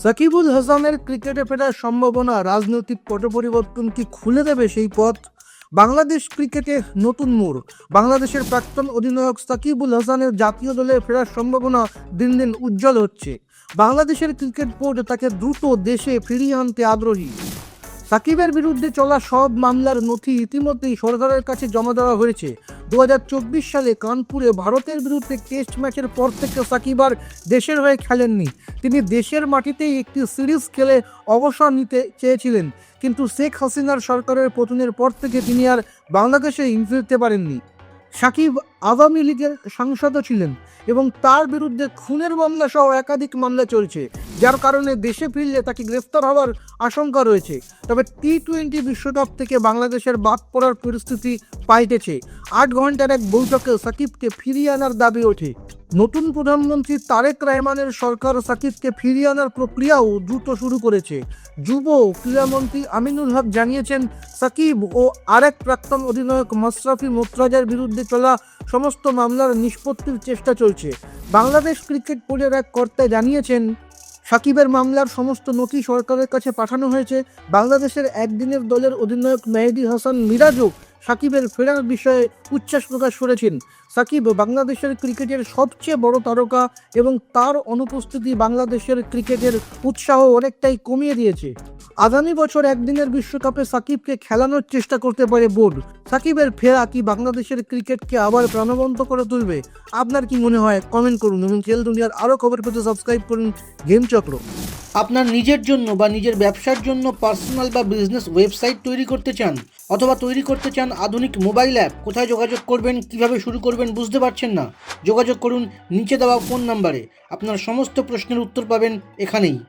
সাকিবুল হাসানের ক্রিকেটে ফেরার সম্ভাবনা রাজনৈতিক পট পরিবর্তন কি খুলে দেবে সেই পথ? বাংলাদেশ ক্রিকেটে নতুন মোড়। বাংলাদেশের প্রাক্তন অধিনায়ক সাকিবুল হাসানের জাতীয় দলে ফেরার সম্ভাবনা দিন দিন উজ্জ্বল হচ্ছে। বাংলাদেশের ক্রিকেট বোর্ড তাকে দ্রুত দেশে ফিরিয়ে আনতে আগ্রহী। সাকিবের বিরুদ্ধে চলা সব মামলার নথি ইতিমধ্যেই সরকারের কাছে জমা দেওয়া হয়েছে। 2024 সালে কানপুরে ভারতের বিরুদ্ধে টেস্ট ম্যাচের পর থেকে সাকিব আর দেশের হয়ে খেলেননি। তিনি দেশের মাটিতেই একটি সিরিজ খেলে অবসর নিতে চেয়েছিলেন, কিন্তু শেখ হাসিনার সরকারের পতনের পর থেকে তিনি আর বাংলাদেশে ফিরতে পারেননি। সাকিব আওয়ামী লীগের সাংসদও ছিলেন এবং তার বিরুদ্ধে খুনের মামলা সহ একাধিক মামলা চলছে, যার কারণে দেশে ফিরলে তাকে গ্রেফতার হওয়ার আশঙ্কা রয়েছে। তবে টি-20 বিশ্বকাপ থেকে বাংলাদেশের বাদ পড়ার পরিস্থিতি পাল্টেছে। 8 ঘন্টার এক বৈঠকে সাকিবকে ফিরিয়ে আনার দাবি ওঠে। নতুন প্রধানমন্ত্রী তারেক রহমানের সরকার সাকিবকে ফিরিয়ে আনার প্রক্রিয়াও দ্রুত শুরু করেছে। যুব ক্রীড়ামন্ত্রী আমিনুল হক জানিয়েছেন, সাকিব ও আরেক প্রাক্তন অধিনায়ক মাশরাফি মোর্তজার বিরুদ্ধে চলা সমস্ত মামলার নিষ্পত্তির চেষ্টা চলছে। বাংলাদেশ ক্রিকেট বোর্ডের এক কর্তা জানিয়েছেন, সাকিবের মামলার সমস্ত নথি সরকারের কাছে পাঠানো হয়েছে। বাংলাদেশের একদিনের দলের অধিনায়ক মেহেদী হাসান মিরাজও সাকিবের ফেরার বিষয়ে উচ্ছ্বাস প্রকাশ করেছেন। সাকিব বাংলাদেশের ক্রিকেটের সবচেয়ে বড় তারকা এবং তার অনুপস্থিতি বাংলাদেশের ক্রিকেটের উৎসাহ অনেকটাই কমিয়ে দিয়েছে। আগামী বছর একদিনের বিশ্বকাপে সাকিবকে খেলানোর চেষ্টা করতে পারে বোর্ড। সাকিবের ফেরা কি বাংলাদেশের ক্রিকেটকে আবার প্রাণবন্ত করে তুলবে? আপনার কি মনে হয়? কমেন্ট করুন এবং খেল দুনিয়ার আরও খবর পেতে সাবস্ক্রাইব করুন গেম চক্র। আপনার নিজের জন্য বা নিজের ব্যবসার জন্য পার্সোনাল বা বিজনেস ওয়েবসাইট তৈরি করতে চান অথবা তৈরি করতে চান আধুনিক মোবাইল অ্যাপ, কোথায় যোগাযোগ করবেন, কিভাবে শুরু করবেন বুঝতে পারছেন না? যোগাযোগ করুন নিচে দেওয়া ফোন নাম্বারে। আপনার সমস্ত প্রশ্নের উত্তর পাবেন এখানেই।